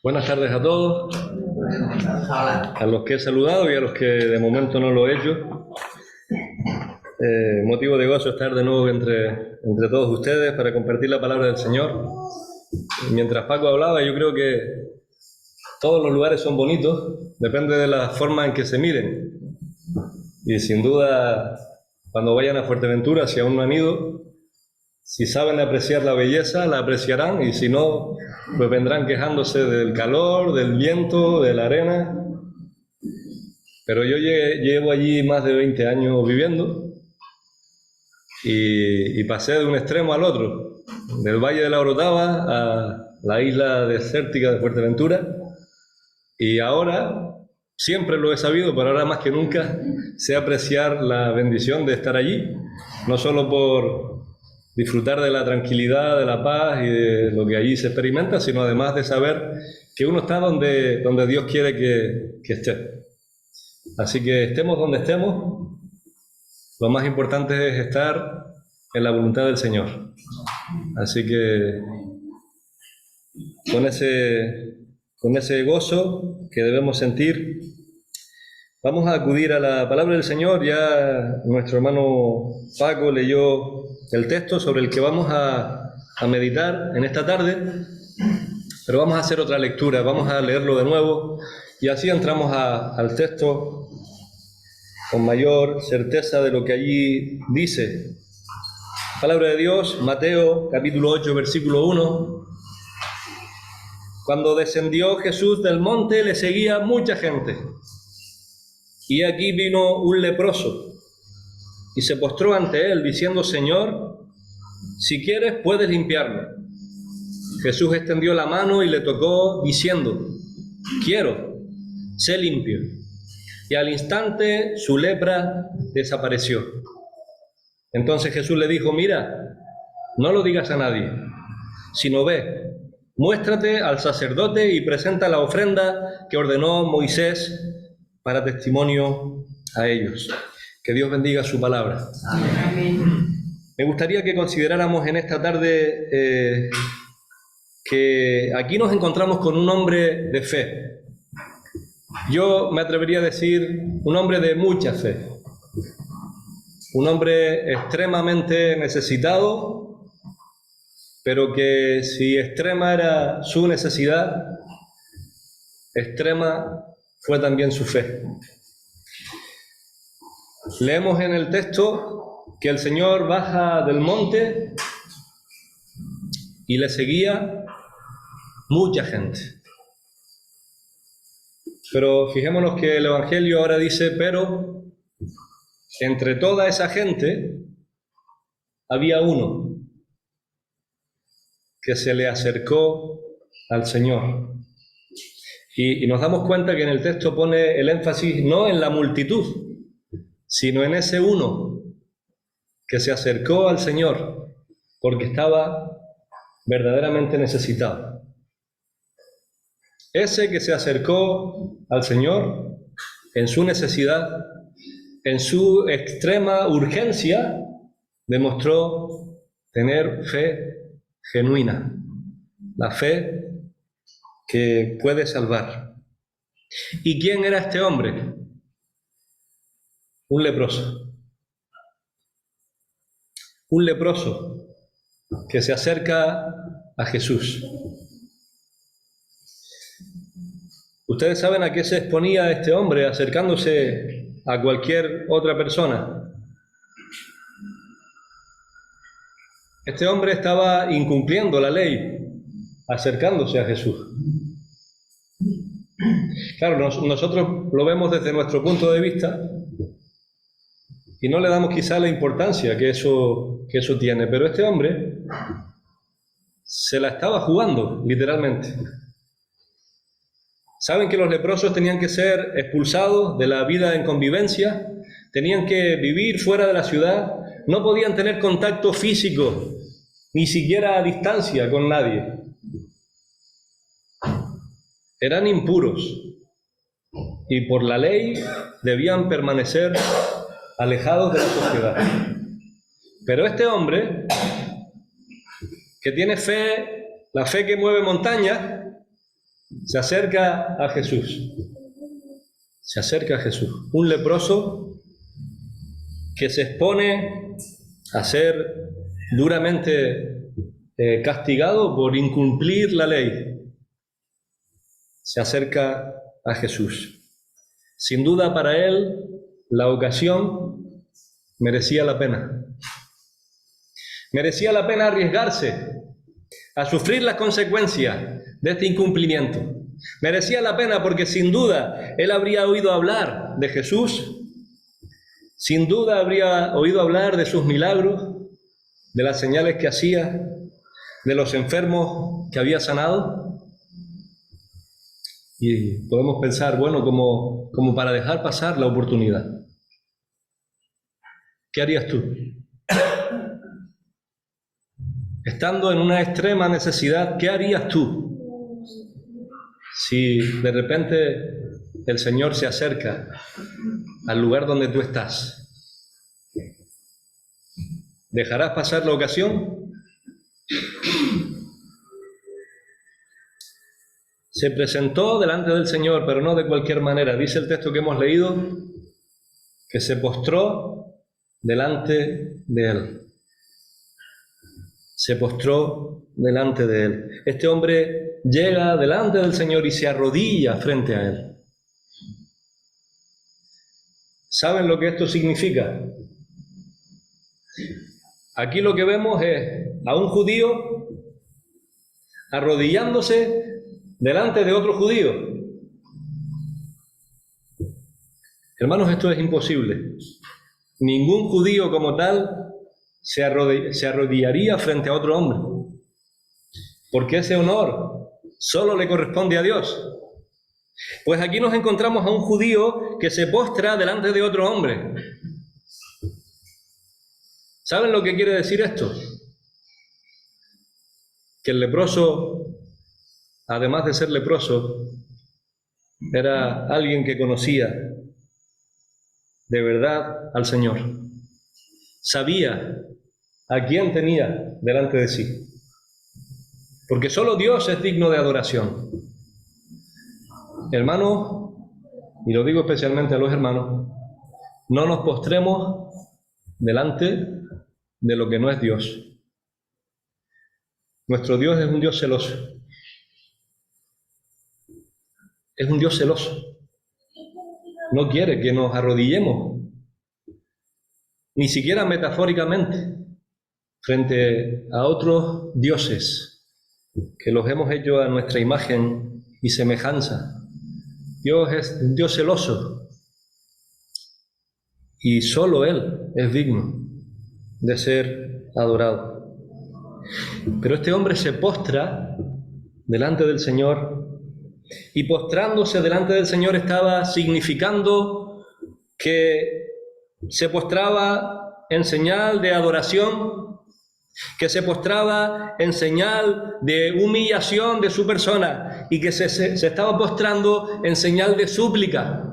Buenas tardes a todos, a los que he saludado y a los que de momento no lo he hecho. Motivo de gozo estar de nuevo entre todos ustedes para compartir la palabra del Señor. Mientras Paco hablaba, yo creo que todos los lugares son bonitos, depende de la forma en que se miren. Y sin duda, cuando vayan a Fuerteventura, si aún no han ido, si saben apreciar la belleza, la apreciarán, y si no, pues vendrán quejándose del calor, del viento, de la arena. Pero yo llevo allí más de 20 años viviendo y pasé de un extremo al otro, del Valle de la Orotava a la isla desértica de Fuerteventura, y ahora, siempre lo he sabido, pero ahora más que nunca, sé apreciar la bendición de estar allí, no solo por disfrutar de la tranquilidad, de la paz y de lo que allí se experimenta, sino además de saber que uno está donde Dios quiere que esté. Así que estemos donde estemos, lo más importante es estar en la voluntad del Señor. Así que con ese gozo que debemos sentir, vamos a acudir a la palabra del Señor. Ya nuestro hermano Paco leyó el texto sobre el que vamos a meditar en esta tarde, pero vamos a hacer otra lectura, vamos a leerlo de nuevo y así entramos al texto con mayor certeza de lo que allí dice. Palabra de Dios, Mateo capítulo 8, versículo 1. Cuando descendió Jesús del monte, le seguía mucha gente. Y aquí vino un leproso, y se postró ante él, diciendo: Señor, si quieres, puedes limpiarme. Jesús extendió la mano y le tocó, diciendo: quiero, sé limpio. Y al instante su lepra desapareció. Entonces Jesús le dijo: mira, no lo digas a nadie, sino ve, muéstrate al sacerdote y presenta la ofrenda que ordenó Moisés para testimonio a ellos. Que Dios bendiga su palabra. Amén. Me gustaría que consideráramos en esta tarde que aquí nos encontramos con un hombre de fe. Yo me atrevería a decir un hombre de mucha fe. Un hombre extremadamente necesitado, pero que si extrema era su necesidad, extrema fue también su fe. Leemos en el texto que el Señor baja del monte y le seguía mucha gente. Pero fijémonos que el Evangelio ahora dice: pero entre toda esa gente había uno que se le acercó al Señor. Y nos damos cuenta que en el texto pone el énfasis no en la multitud, sino en ese uno que se acercó al Señor porque estaba verdaderamente necesitado. Ese que se acercó al Señor en su necesidad, en su extrema urgencia, demostró tener fe genuina, la fe que puede salvar. ¿Y quién era este hombre? Un leproso. Un leproso que se acerca a Jesús. ¿Ustedes saben a qué se exponía este hombre acercándose a cualquier otra persona? Este hombre estaba incumpliendo la ley, acercándose a Jesús. Claro, nosotros lo vemos desde nuestro punto de vista y no le damos quizá la importancia que eso tiene, pero este hombre se la estaba jugando, literalmente. Saben que los leprosos tenían que ser expulsados de la vida en convivencia, tenían que vivir fuera de la ciudad, no podían tener contacto físico, ni siquiera a distancia con nadie. Eran impuros y por la ley debían permanecer alejados de la sociedad. Pero este hombre, que tiene fe, la fe que mueve montañas, Se acerca a Jesús. Se acerca a Jesús. Un leproso que se expone a ser duramente castigado por incumplir la ley. Se acerca a Jesús. Sin duda para él la ocasión merecía la pena. Merecía la pena arriesgarse a sufrir las consecuencias de este incumplimiento. Merecía la pena porque sin duda él habría oído hablar de Jesús, sin duda habría oído hablar de sus milagros, de las señales que hacía, de los enfermos que había sanado. Y podemos pensar, bueno, como para dejar pasar la oportunidad. ¿Qué harías tú? Estando en una extrema necesidad, ¿qué harías tú? Si de repente el Señor se acerca al lugar donde tú estás, ¿dejarás pasar la ocasión? Se presentó delante del Señor, pero no de cualquier manera. Dice el texto que hemos leído que se postró delante de Él. Se postró delante de Él. Este hombre llega delante del Señor y se arrodilla frente a Él. ¿Saben lo que esto significa? Aquí lo que vemos es a un judío arrodillándose delante de otro judío. Hermanos, esto es imposible. Ningún judío como tal se arrodillaría frente a otro hombre, porque ese honor solo le corresponde a Dios. Pues aquí nos encontramos a un judío que se postra delante de otro hombre. ¿Saben lo que quiere decir esto? Que el leproso, además de ser leproso, era alguien que conocía de verdad al Señor. Sabía a quién tenía delante de sí. Porque solo Dios es digno de adoración. Hermanos, y lo digo especialmente a los hermanos, no nos postremos delante de lo que no es Dios. Nuestro Dios es un Dios celoso. Es un Dios celoso. No quiere que nos arrodillemos, ni siquiera metafóricamente, frente a otros dioses que los hemos hecho a nuestra imagen y semejanza. Dios es un Dios celoso y solo Él es digno de ser adorado. Pero este hombre se postra delante del Señor, y postrándose delante del Señor estaba significando que se postraba en señal de adoración, que se postraba en señal de humillación de su persona y que se estaba postrando en señal de súplica.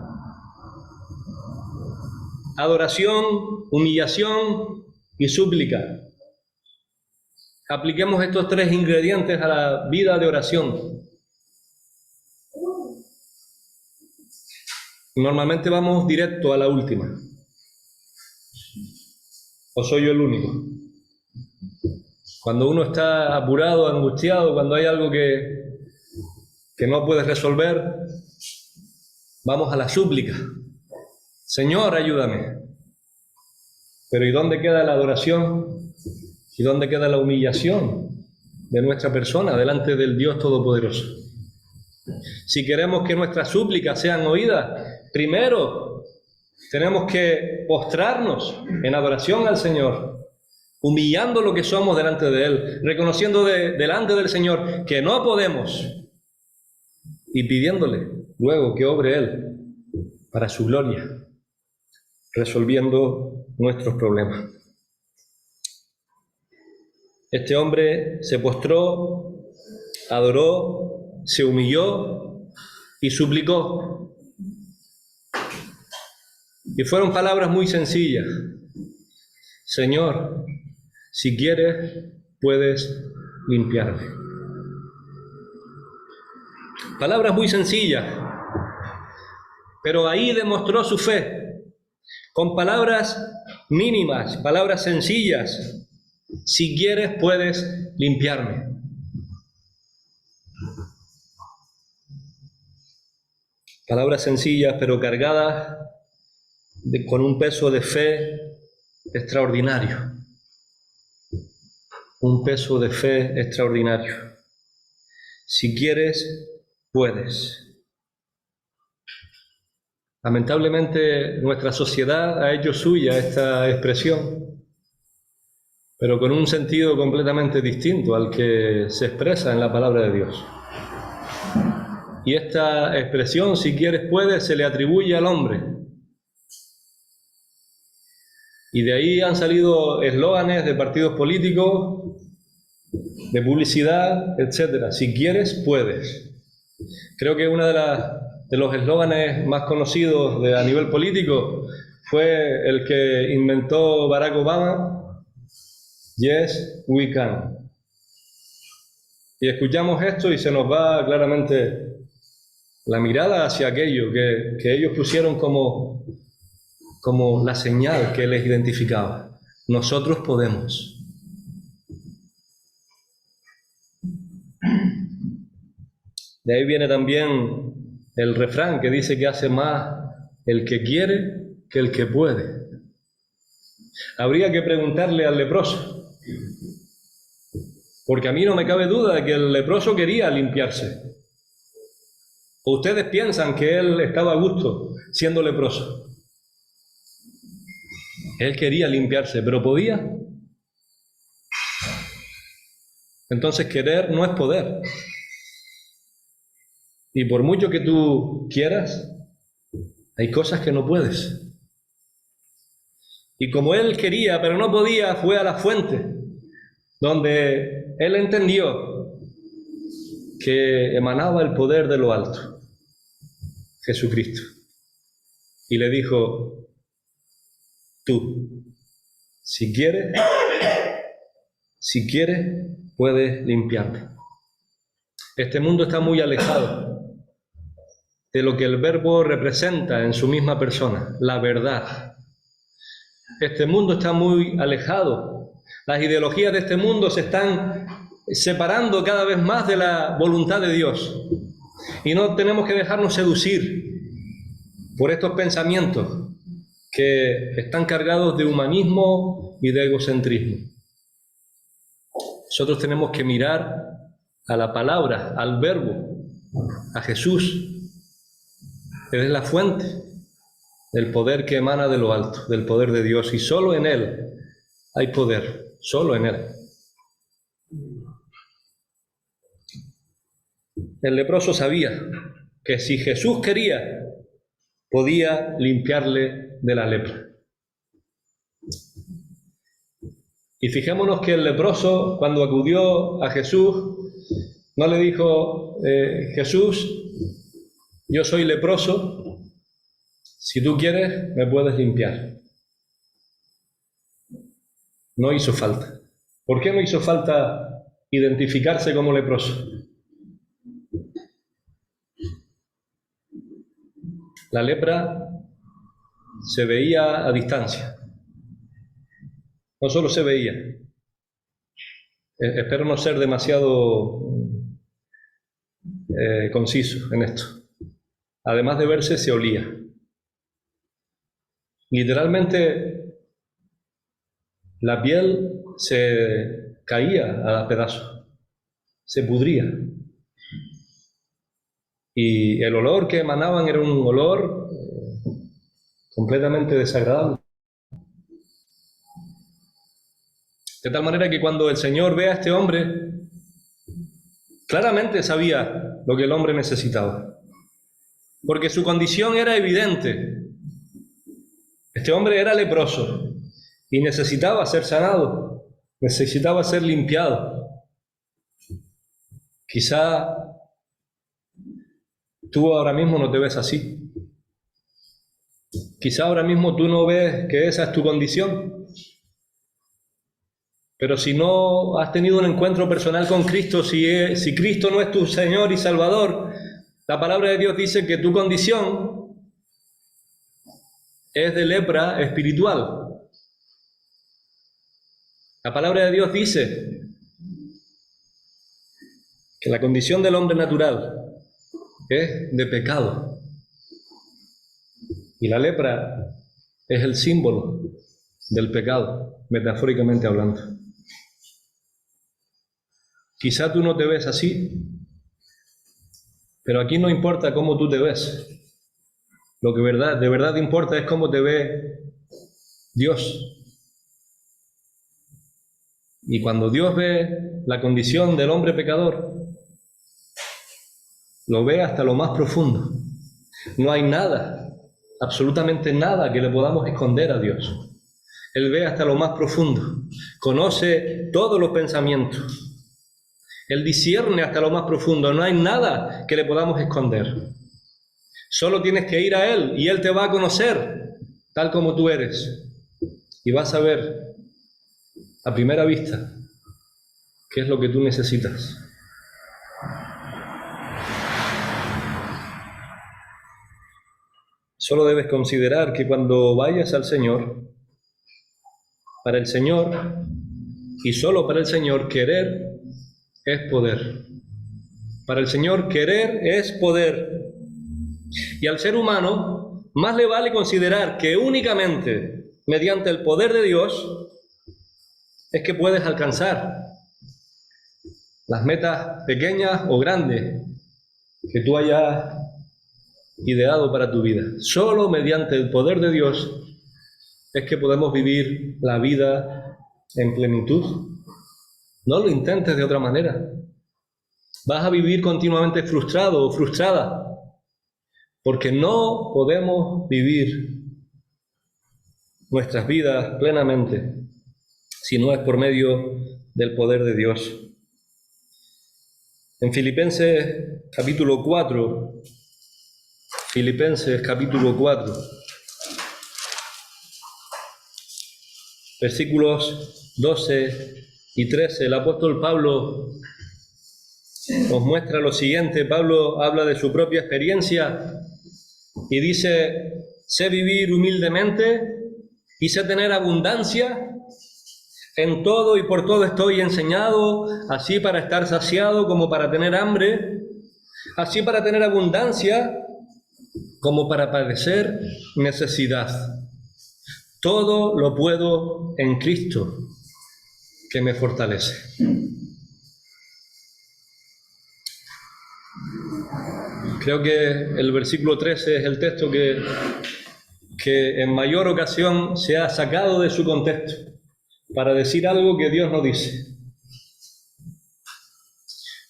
Adoración, humillación y súplica. Apliquemos estos tres ingredientes a la vida de oración. Normalmente vamos directo a la última. ¿O soy yo el único? Cuando uno está apurado, angustiado, cuando hay algo que no puedes resolver, vamos a la súplica. Señor, ayúdame. Pero ¿y dónde queda la adoración? ¿Y dónde queda la humillación de nuestra persona delante del Dios Todopoderoso? Si queremos que nuestras súplicas sean oídas, primero tenemos que postrarnos en adoración al Señor, humillando lo que somos delante de Él, reconociendo delante del Señor que no podemos y pidiéndole luego que obre Él para su gloria, resolviendo nuestros problemas. Este hombre se postró, adoró, se humilló y suplicó. Y fueron palabras muy sencillas. Señor, si quieres, puedes limpiarme. Palabras muy sencillas, pero ahí demostró su fe, con palabras mínimas, palabras sencillas. Si quieres, puedes limpiarme. Palabras sencillas, pero cargadas con un peso de fe extraordinario. Un peso de fe extraordinario. Si quieres, puedes. Lamentablemente, nuestra sociedad ha hecho suya esta expresión, pero con un sentido completamente distinto al que se expresa en la palabra de Dios. Y esta expresión, si quieres, puedes, se le atribuye al hombre. Y de ahí han salido eslóganes de partidos políticos, de publicidad, etc. Si quieres, puedes. Creo que uno de los eslóganes más conocidos a nivel político fue el que inventó Barack Obama: Yes, we can. Y escuchamos esto y se nos va claramente la mirada hacia aquello que ellos pusieron como la señal que les identificaba. Nosotros podemos. De ahí viene también el refrán que dice que hace más el que quiere que el que puede. Habría que preguntarle al leproso, porque a mí no me cabe duda de que el leproso quería limpiarse. ¿O ustedes piensan que él estaba a gusto siendo leproso? Él quería limpiarse, pero ¿podía? Entonces querer no es poder. Y por mucho que tú quieras, hay cosas que no puedes. Y como él quería, pero no podía, fue a la fuente, donde él entendió que emanaba el poder de lo alto, Jesucristo. Y le dijo: tú, si quieres, puedes limpiarte. Este mundo está muy alejado de lo que el Verbo representa en su misma persona, la verdad. Este mundo está muy alejado. Las ideologías de este mundo se están separando cada vez más de la voluntad de Dios. Y no tenemos que dejarnos seducir por estos pensamientos que están cargados de humanismo y de egocentrismo. Nosotros tenemos que mirar a la palabra, al Verbo, a Jesús. Él es la fuente del poder que emana de lo alto, del poder de Dios, y solo en Él hay poder, solo en Él. El leproso sabía que si Jesús quería, podía limpiarle de la lepra. Y fijémonos que el leproso, cuando acudió a Jesús, no le dijo: Jesús, yo soy leproso, si tú quieres me puedes limpiar. No hizo falta. ¿Por qué no hizo falta identificarse como leproso? La lepra se veía a distancia. No solo se veía. Espero no ser demasiado conciso en esto. Además de verse, se olía. Literalmente, la piel se caía a pedazos, se pudría. Y el olor que emanaban era un olor completamente desagradable. De tal manera que cuando el Señor ve a este hombre, claramente sabía lo que el hombre necesitaba, porque su condición era evidente. Este hombre era leproso y necesitaba ser sanado, necesitaba ser limpiado. Quizá tú ahora mismo no te ves así. Quizá ahora mismo tú no ves que esa es tu condición. Pero si no has tenido un encuentro personal con Cristo, si Cristo no es tu Señor y Salvador, La palabra de Dios dice que tu condición es de lepra espiritual. La palabra de Dios dice que la condición del hombre natural es de pecado. Y la lepra es el símbolo del pecado, metafóricamente hablando. Quizá tú no te ves así, pero aquí no importa cómo tú te ves. Lo que de verdad importa es cómo te ve Dios. Y cuando Dios ve la condición del hombre pecador, lo ve hasta lo más profundo. No hay nada, absolutamente nada que le podamos esconder a Dios. Él ve hasta lo más profundo, conoce todos los pensamientos. Él discierne hasta lo más profundo, no hay nada que le podamos esconder. Solo tienes que ir a Él y Él te va a conocer tal como tú eres. Y vas a ver a primera vista qué es lo que tú necesitas. Solo debes considerar que cuando vayas al Señor, para el Señor y solo para el Señor, querer es poder. Para el Señor, querer es poder. Y al ser humano, más le vale considerar que únicamente mediante el poder de Dios es que puedes alcanzar las metas pequeñas o grandes que tú hayas ideado para tu vida. Solo mediante el poder de Dios es que podemos vivir la vida en plenitud. No lo intentes de otra manera. Vas a vivir continuamente frustrado o frustrada, porque no podemos vivir nuestras vidas plenamente si no es por medio del poder de Dios. En Filipenses capítulo 4, versículos 12 y 13, el apóstol Pablo nos muestra lo siguiente. Pablo habla de su propia experiencia y dice: sé vivir humildemente y sé tener abundancia. En todo y por todo estoy enseñado, así para estar saciado como para tener hambre, así para tener abundancia como para padecer necesidad. Todo lo puedo en Cristo, que me fortalece. Creo que el versículo 13 es el texto que en mayor ocasión se ha sacado de su contexto para decir algo que Dios no dice.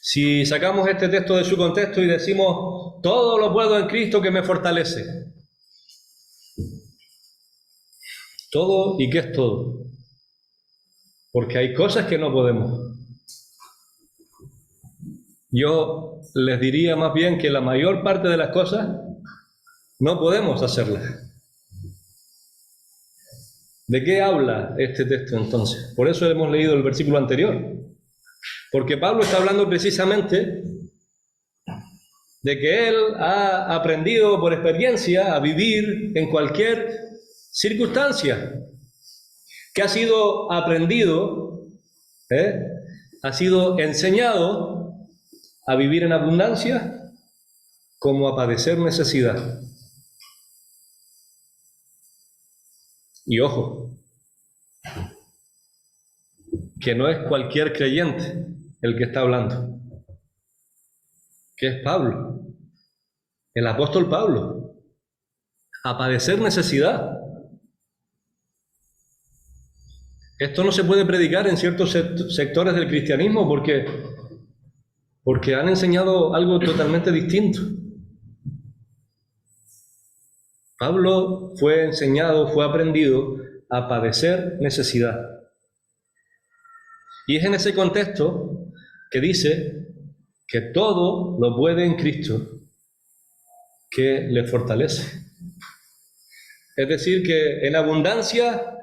Si sacamos este texto de su contexto y decimos: todo lo puedo en Cristo que me fortalece. ¿Todo? ¿Y qué es todo? Porque hay cosas que no podemos. Yo les diría más bien que la mayor parte de las cosas no podemos hacerlas. ¿De qué habla este texto entonces? Por eso hemos leído el versículo anterior. Porque Pablo está hablando precisamente de que él ha aprendido por experiencia a vivir en cualquier circunstancia, que ha sido aprendido, ha sido enseñado a vivir en abundancia como a padecer necesidad. Y ojo, que no es cualquier creyente el que está hablando, que es Pablo, el apóstol Pablo, a padecer necesidad. Esto no se puede predicar en ciertos sectores del cristianismo porque han enseñado algo totalmente distinto. Pablo fue enseñado, fue aprendido a padecer necesidad. Y es en ese contexto que dice que todo lo puede en Cristo, que le fortalece. Es decir, que en abundancia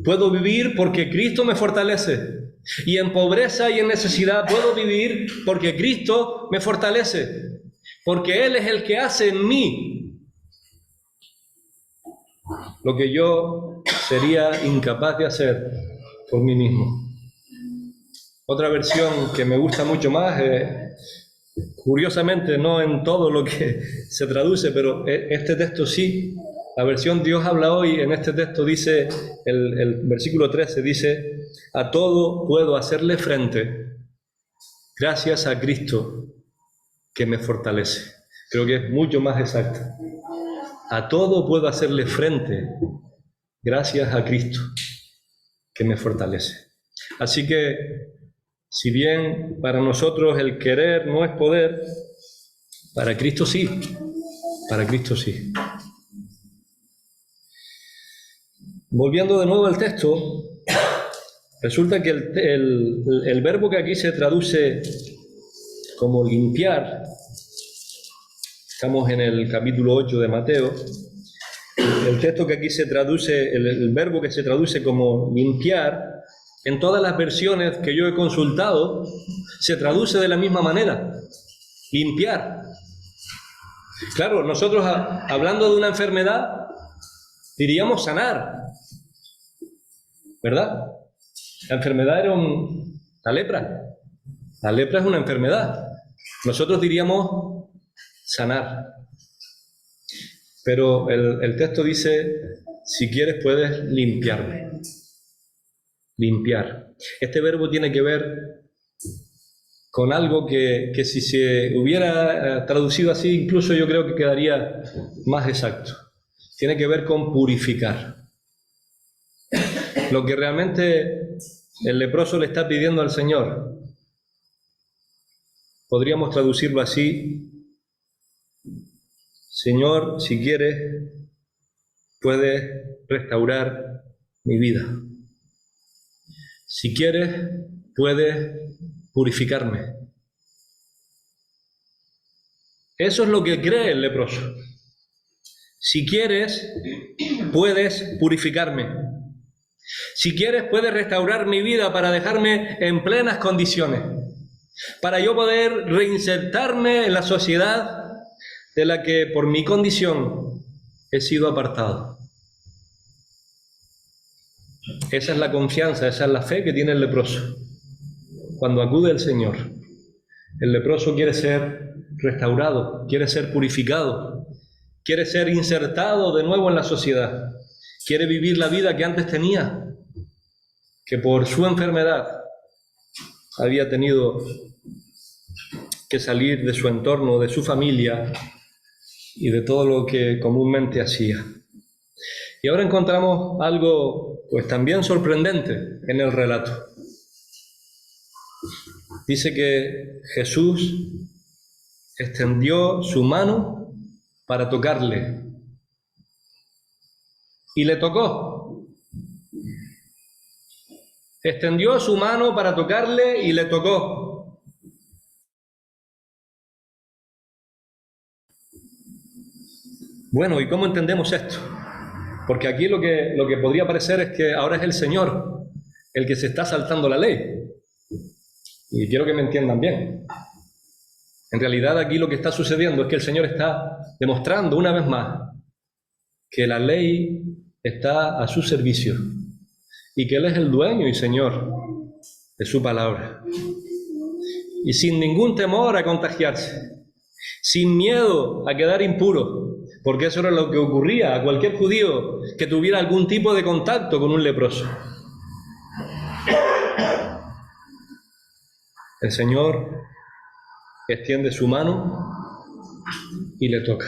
puedo vivir porque Cristo me fortalece. Y en pobreza y en necesidad puedo vivir porque Cristo me fortalece. porque Él es el que hace en mí lo que yo sería incapaz de hacer por mí mismo. Otra versión que me gusta mucho más, curiosamente no en todo lo que se traduce, pero este texto sí, la versión Dios habla hoy, en este texto dice, el versículo 13 dice, a todo puedo hacerle frente gracias a Cristo que me fortalece. Creo que es mucho más exacto. A todo puedo hacerle frente gracias a Cristo que me fortalece. Así que, si bien para nosotros el querer no es poder, para Cristo sí, para Cristo sí. Volviendo de nuevo al texto, resulta que el verbo que aquí se traduce como limpiar, estamos en el capítulo 8 de Mateo, el texto que aquí se traduce, el verbo que se traduce como limpiar, en todas las versiones que yo he consultado, se traduce de la misma manera, limpiar. Claro, nosotros hablando de una enfermedad, diríamos sanar, ¿verdad? La enfermedad era la lepra. La lepra es una enfermedad. Nosotros diríamos sanar. Pero el texto dice, si quieres puedes limpiarme. Limpiar. Este verbo tiene que ver con algo que si se hubiera traducido así, incluso yo creo que quedaría más exacto. Tiene que ver con purificar. Lo que realmente el leproso le está pidiendo al Señor, podríamos traducirlo así: Señor, si quieres, puedes restaurar mi vida. Si quieres, puedes purificarme. Eso es lo que cree el leproso. Si quieres, puedes purificarme. Si quieres, puedes restaurar mi vida para dejarme en plenas condiciones, para yo poder reinsertarme en la sociedad de la que por mi condición he sido apartado. Esa es la confianza, esa es la fe que tiene el leproso. Cuando acude al Señor, el leproso quiere ser restaurado, quiere ser purificado, quiere ser insertado de nuevo en la sociedad, quiere vivir la vida que antes tenía, que por su enfermedad había tenido que salir de su entorno, de su familia y de todo lo que comúnmente hacía. Y ahora encontramos algo pues también sorprendente en el relato. Dice que Jesús extendió su mano para tocarle y le tocó. Extendió su mano para tocarle y le tocó. Bueno, ¿y cómo entendemos esto? Porque aquí lo que podría parecer es que ahora es el Señor el que se está saltando la ley. Y quiero que me entiendan bien. En realidad aquí lo que está sucediendo es que el Señor está demostrando una vez más que la ley está a su servicio y que Él es el dueño y Señor de su palabra. Y sin ningún temor a contagiarse, sin miedo a quedar impuro, porque eso era lo que ocurría a cualquier judío que tuviera algún tipo de contacto con un leproso. El Señor extiende su mano y le toca.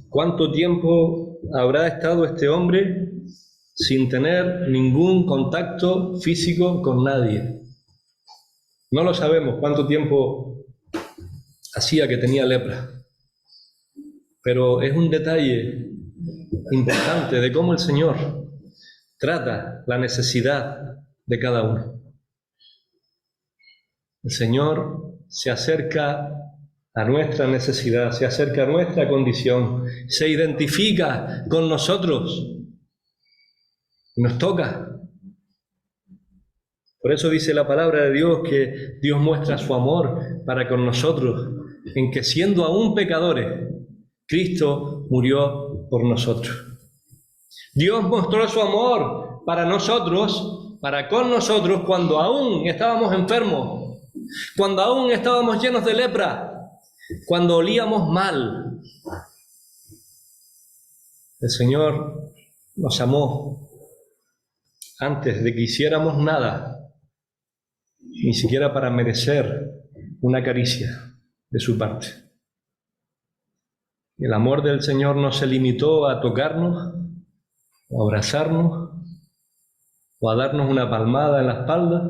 ¿Cuánto tiempo habrá estado este hombre sin tener ningún contacto físico con nadie? No lo sabemos cuánto tiempo hacía que tenía lepra, pero es un detalle importante de cómo el Señor trata la necesidad de cada uno. El Señor se acerca a nuestra necesidad, se acerca a nuestra condición, se identifica con nosotros y nos toca. Por eso dice la palabra de Dios que Dios muestra su amor para con nosotros, en que siendo aún pecadores, Cristo murió por nosotros. Dios mostró su amor para nosotros, para con nosotros, cuando aún estábamos enfermos, cuando aún estábamos llenos de lepra, cuando olíamos mal. El Señor nos amó antes de que hiciéramos nada, ni siquiera para merecer una caricia de su parte. El amor del Señor no se limitó a tocarnos, o a abrazarnos, o a darnos una palmada en la espalda,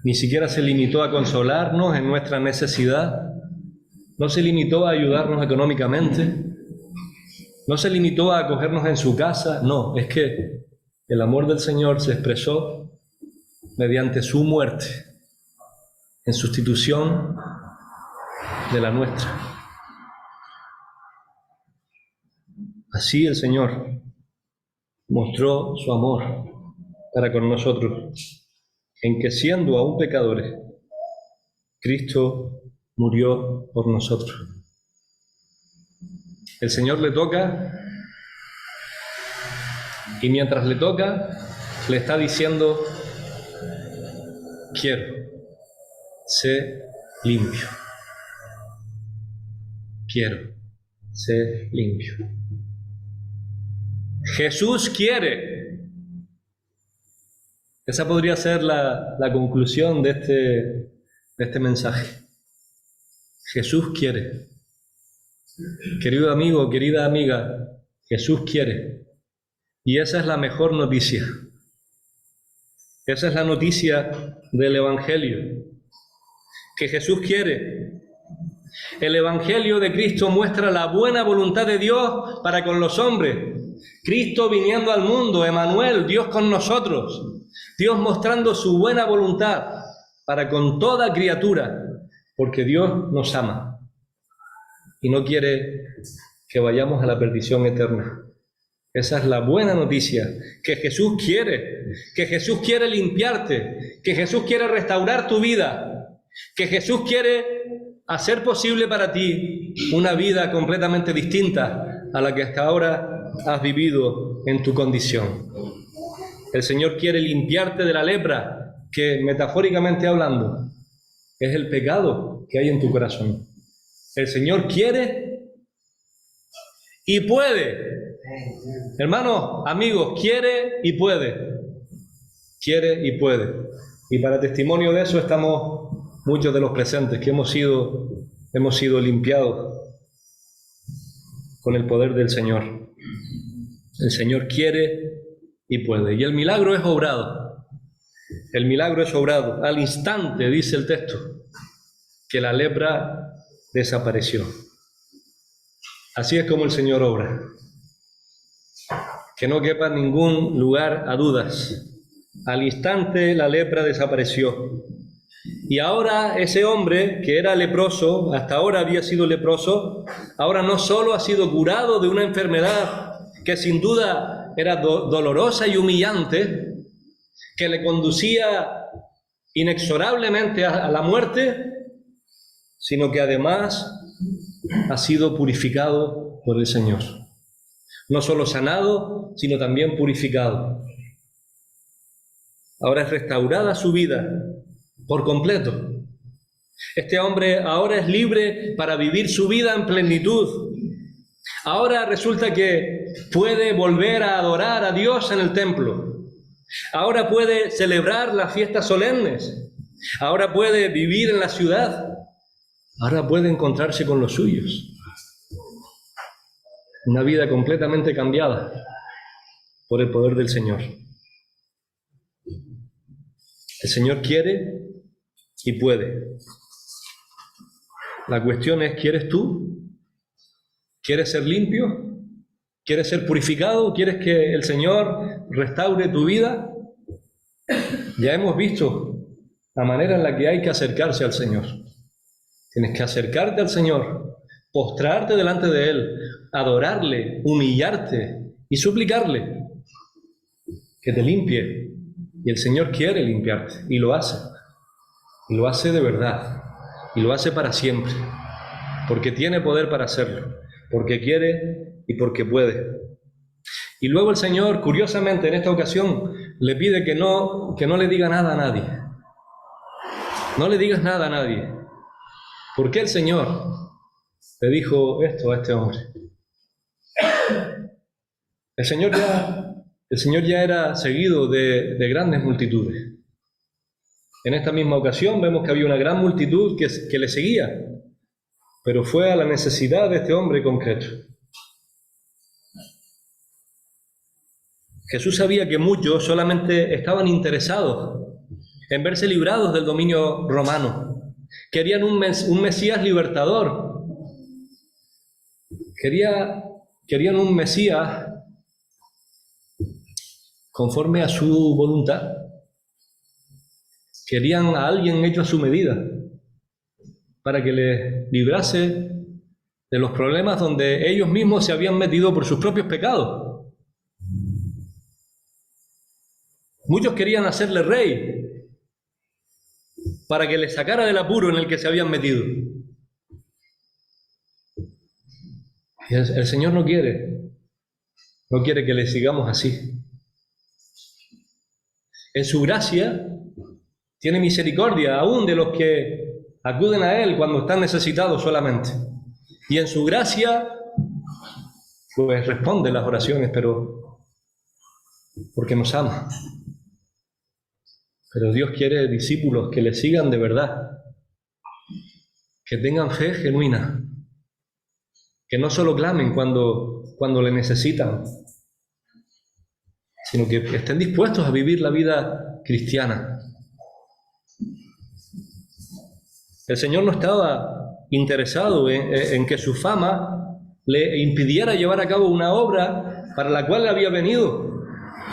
ni siquiera se limitó a consolarnos en nuestra necesidad, no se limitó a ayudarnos económicamente, no se limitó a acogernos en su casa, no, es que el amor del Señor se expresó mediante su muerte, en sustitución de la nuestra. Así el Señor mostró su amor para con nosotros, en que siendo aún pecadores, Cristo murió por nosotros. El Señor le toca, y mientras le toca, le está diciendo: quiero, sé limpio. Quiero, sé limpio. Jesús quiere. Esa podría ser la conclusión de este mensaje. Jesús quiere. Querido amigo, querida amiga, Jesús quiere. Y esa es la mejor noticia. Esa es la noticia del Evangelio. Que Jesús quiere. El Evangelio de Cristo muestra la buena voluntad de Dios para con los hombres. Cristo viniendo al mundo, Emmanuel, Dios con nosotros. Dios mostrando su buena voluntad para con toda criatura, porque Dios nos ama y no quiere que vayamos a la perdición eterna. Esa es la buena noticia, que Jesús quiere limpiarte, que Jesús quiere restaurar tu vida, que Jesús quiere hacer posible para ti una vida completamente distinta a la que hasta ahora has vivido en tu condición. El Señor quiere limpiarte de la lepra, que metafóricamente hablando es el pecado que hay en tu corazón. El Señor quiere y puede. Hermanos, amigos, quiere y puede. Quiere y puede. Y para testimonio de eso estamos muchos de los presentes que hemos sido limpiados con el poder del Señor. El Señor quiere y puede. Y el milagro es obrado. El milagro es obrado. Al instante, dice el texto, que la lepra desapareció. Así es como el Señor obra. Que no quepa ningún lugar a dudas. Al instante la lepra desapareció. Y ahora ese hombre que era leproso, hasta ahora había sido leproso, ahora no solo ha sido curado de una enfermedad que sin duda era dolorosa y humillante, que le conducía inexorablemente a la muerte, sino que además ha sido purificado por el Señor. No solo sanado, sino también purificado. Ahora es restaurada su vida por completo. Este hombre ahora es libre para vivir su vida en plenitud. Ahora resulta que puede volver a adorar a Dios en el templo. Ahora puede celebrar las fiestas solemnes. Ahora puede vivir en la ciudad. Ahora puede encontrarse con los suyos. Una vida completamente cambiada por el poder del Señor. El Señor quiere y puede. La cuestión es, ¿quieres tú? ¿Quieres ser limpio? ¿Quieres ser purificado? ¿Quieres que el Señor restaure tu vida? Ya hemos visto la manera en la que hay que acercarse al Señor. Tienes que acercarte al Señor, postrarte delante de Él, adorarle, humillarte y suplicarle que te limpie Y el Señor quiere limpiarte, y lo hace. Y lo hace de verdad, y lo hace para siempre, porque tiene poder para hacerlo, porque quiere y porque puede. Y luego el Señor, curiosamente, en esta ocasión, le pide que no le diga nada a nadie. No le digas nada a nadie. ¿Por qué el Señor le dijo esto a este hombre? El Señor ya era seguido de grandes multitudes. En esta misma ocasión vemos que había una gran multitud que le seguía, pero fue a la necesidad de este hombre concreto. Jesús sabía que muchos solamente estaban interesados en verse librados del dominio romano. Querían un Mesías libertador. Querían un Mesías conforme a su voluntad. Querían a alguien hecho a su medida, para que les librase de los problemas donde ellos mismos se habían metido por sus propios pecados. Muchos querían hacerle rey, para que les sacara del apuro en el que se habían metido. Y el Señor no quiere que le sigamos así. En su gracia tiene misericordia aún de los que acuden a Él cuando están necesitados solamente. Y en su gracia, pues responde las oraciones, pero porque nos ama. Pero Dios quiere discípulos que le sigan de verdad, que tengan fe genuina, que no solo clamen cuando le necesitan, sino que estén dispuestos a vivir la vida cristiana. El Señor no estaba interesado en que su fama le impidiera llevar a cabo una obra para la cual había venido.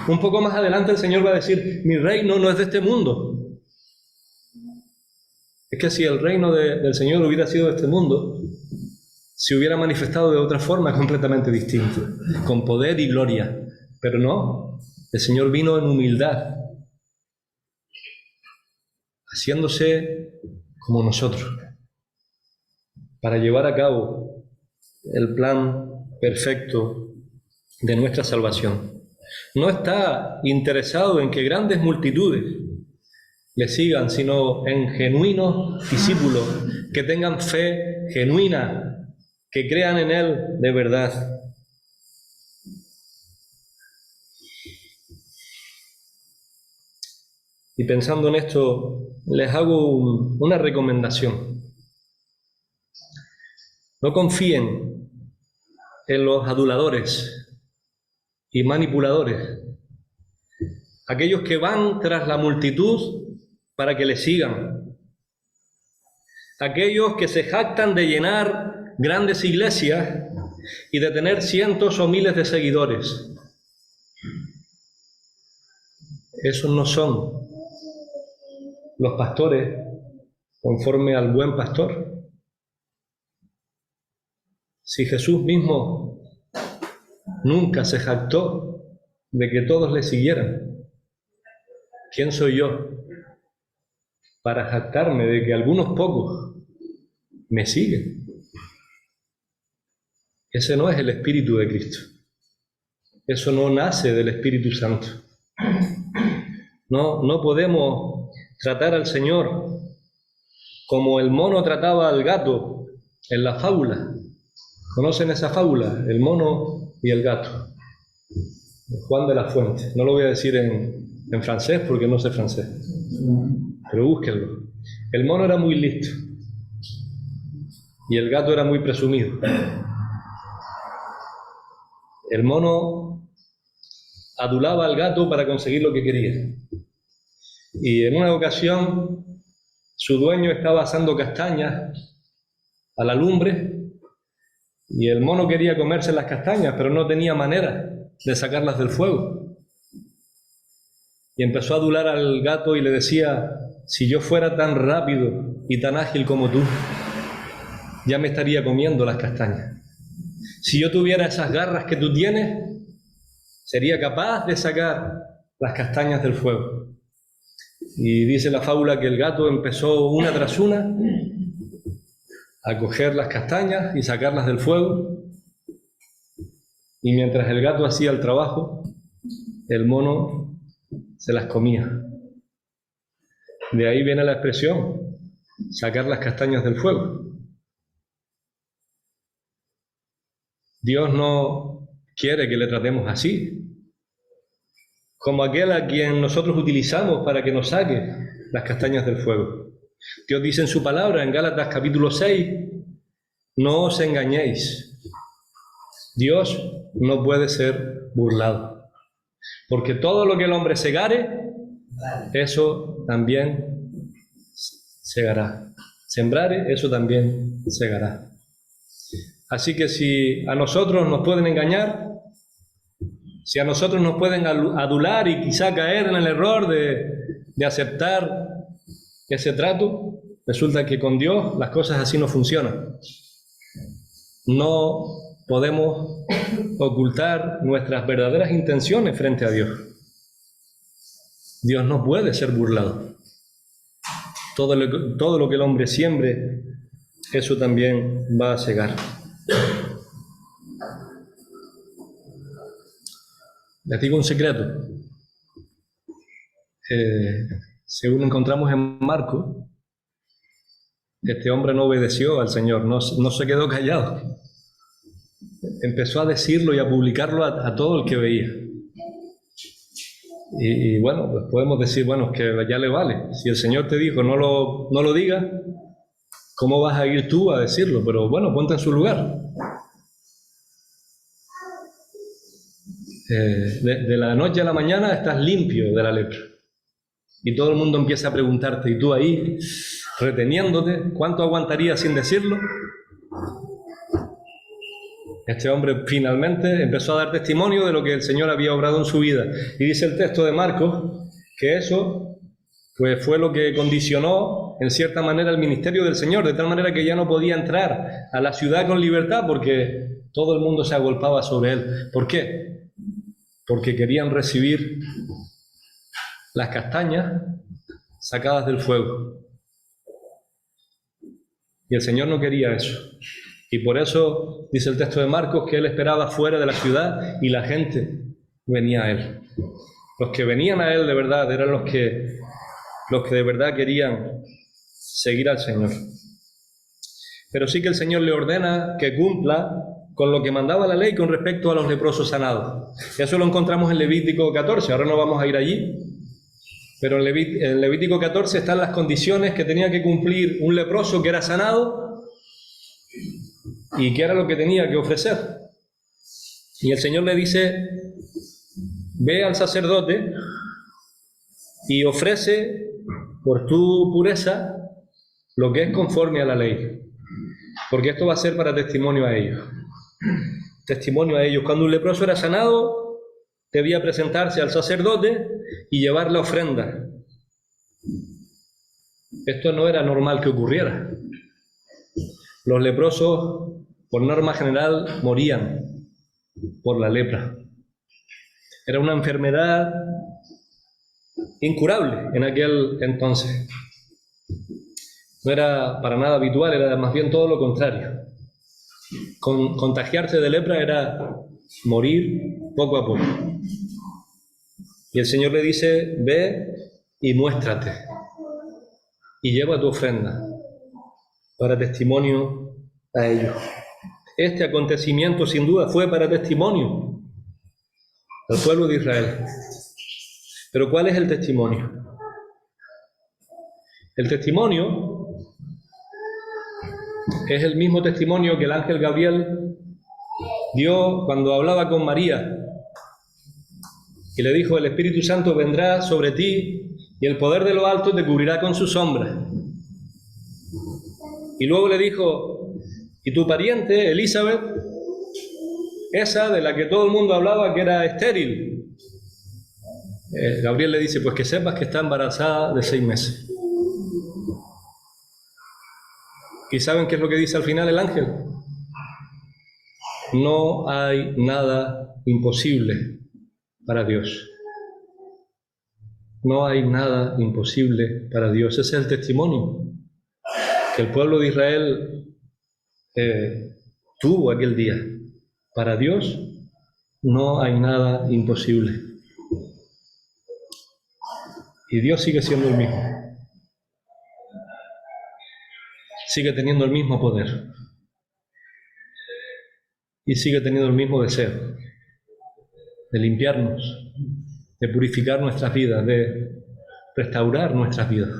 Un poco más adelante el Señor va a decir: mi reino no es de este mundo. Es que si el reino del Señor hubiera sido de este mundo, se hubiera manifestado de otra forma completamente distinta, con poder y gloria. Pero no, el Señor vino en humildad, haciéndose como nosotros, para llevar a cabo el plan perfecto de nuestra salvación. No está interesado en que grandes multitudes le sigan, sino en genuinos discípulos que tengan fe genuina, que crean en Él de verdad. Y pensando en esto, les hago una recomendación. No confíen en los aduladores y manipuladores, aquellos que van tras la multitud para que le sigan, aquellos que se jactan de llenar grandes iglesias y de tener cientos o miles de seguidores. Esos no son los pastores conforme al buen pastor. Si Jesús mismo nunca se jactó de que todos le siguieran, ¿quién soy yo para jactarme de que algunos pocos me siguen? Ese no es el Espíritu de Cristo. Eso no nace del Espíritu Santo. No podemos tratar al Señor como el mono trataba al gato en la fábula. ¿Conocen esa fábula? El mono y el gato. Juan de la Fuente. No lo voy a decir en francés porque no sé francés, pero búsquenlo. El mono era muy listo y el gato era muy presumido. El mono adulaba al gato para conseguir lo que quería. Y en una ocasión su dueño estaba asando castañas a la lumbre y el mono quería comerse las castañas, pero no tenía manera de sacarlas del fuego. Y empezó a adular al gato y le decía: si yo fuera tan rápido y tan ágil como tú, ya me estaría comiendo las castañas. Si yo tuviera esas garras que tú tienes, sería capaz de sacar las castañas del fuego. Y dice la fábula que el gato empezó una tras una a coger las castañas y sacarlas del fuego. Y mientras el gato hacía el trabajo, el mono se las comía. De ahí viene la expresión, sacar las castañas del fuego. Dios no quiere que le tratemos así, como aquel a quien nosotros utilizamos para que nos saque las castañas del fuego. Dios dice en su palabra, en Gálatas capítulo 6, no os engañéis. Dios no puede ser burlado, porque todo lo que el hombre segare, eso también segará. Sembrare, eso también segará. Así que si a nosotros nos pueden engañar, si a nosotros nos pueden adular y quizá caer en el error de aceptar ese trato, resulta que con Dios las cosas así no funcionan. No podemos ocultar nuestras verdaderas intenciones frente a Dios. Dios no puede ser burlado. Todo lo que el hombre siembre, eso también va a segar. Les digo un secreto. Según encontramos en Marcos, este hombre no obedeció al Señor, no se quedó callado. Empezó a decirlo y a publicarlo a todo el que veía. Y bueno, pues podemos decir, bueno, es que ya le vale. Si el Señor te dijo no lo digas, ¿cómo vas a ir tú a decirlo? Pero bueno, ponte en su lugar. De la noche a la mañana estás limpio de la lepra. Y todo el mundo empieza a preguntarte, y tú ahí, reteniéndote, ¿cuánto aguantarías sin decirlo? Este hombre finalmente empezó a dar testimonio de lo que el Señor había obrado en su vida. Y dice el texto de Marcos que eso pues, fue lo que condicionó en cierta manera el ministerio del Señor, de tal manera que ya no podía entrar a la ciudad con libertad porque todo el mundo se agolpaba sobre él. ¿Por qué? Porque querían recibir las castañas sacadas del fuego. Y el Señor no quería eso. Y por eso dice el texto de Marcos que él esperaba fuera de la ciudad y la gente venía a él. Los que venían a él de verdad eran los que de verdad querían seguir al Señor. Pero sí que el Señor le ordena que cumpla con lo que mandaba la ley con respecto a los leprosos sanados. Eso lo encontramos en Levítico 14, ahora no vamos a ir allí. Pero en Levítico 14 están las condiciones que tenía que cumplir un leproso que era sanado y qué era lo que tenía que ofrecer. Y el Señor le dice, ve al sacerdote y ofrece por tu pureza lo que es conforme a la ley, porque esto va a ser para testimonio a ellos. Testimonio a ellos. Cuando un leproso era sanado, debía presentarse al sacerdote y llevar la ofrenda. Esto no era normal que ocurriera. Los leprosos, por norma general, morían por la lepra. Era una enfermedad incurable en aquel entonces. No era para nada habitual, era más bien todo lo contrario. Contagiarse de lepra era morir poco a poco. Y el Señor le dice, ve y muéstrate y lleva tu ofrenda para testimonio a ellos. Este acontecimiento sin duda fue para testimonio al pueblo de Israel. Pero ¿cuál es el testimonio? El testimonio es el mismo testimonio que el ángel Gabriel dio cuando hablaba con María y le dijo, el Espíritu Santo vendrá sobre ti y el poder de lo alto te cubrirá con su sombra. Y luego le dijo, y tu pariente, Elizabeth, esa de la que todo el mundo hablaba que era estéril, Gabriel le dice, pues que sepas que está embarazada de 6 meses. ¿Y saben qué es lo que dice al final el ángel? No hay nada imposible para Dios. No hay nada imposible para Dios. Ese es el testimonio que el pueblo de Israel tuvo aquel día. Para Dios no hay nada imposible. Y Dios sigue siendo el mismo. Sigue teniendo el mismo poder. Y sigue teniendo el mismo deseo de limpiarnos, de purificar nuestras vidas, de restaurar nuestras vidas.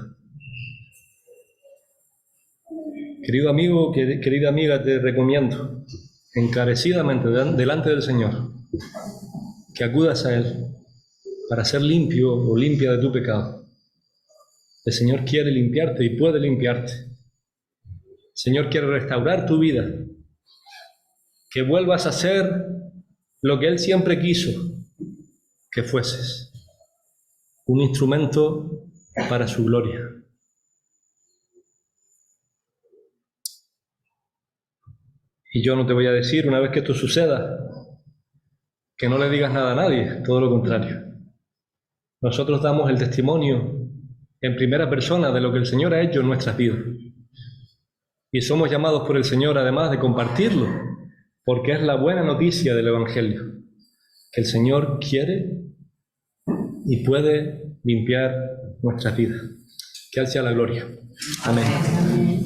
Querido amigo, querida amiga, te recomiendo encarecidamente delante del Señor que acudas a Él para ser limpio o limpia de tu pecado. El Señor quiere limpiarte y puede limpiarte. El Señor quiere restaurar tu vida, que vuelvas a ser lo que Él siempre quiso que fueses, un instrumento para su gloria. Y yo no te voy a decir, una vez que esto suceda, que no le digas nada a nadie, todo lo contrario. Nosotros damos el testimonio en primera persona de lo que el Señor ha hecho en nuestras vidas. Y somos llamados por el Señor, además, de compartirlo, porque es la buena noticia del Evangelio, que el Señor quiere y puede limpiar nuestras vidas. Que Él sea la gloria. Amén.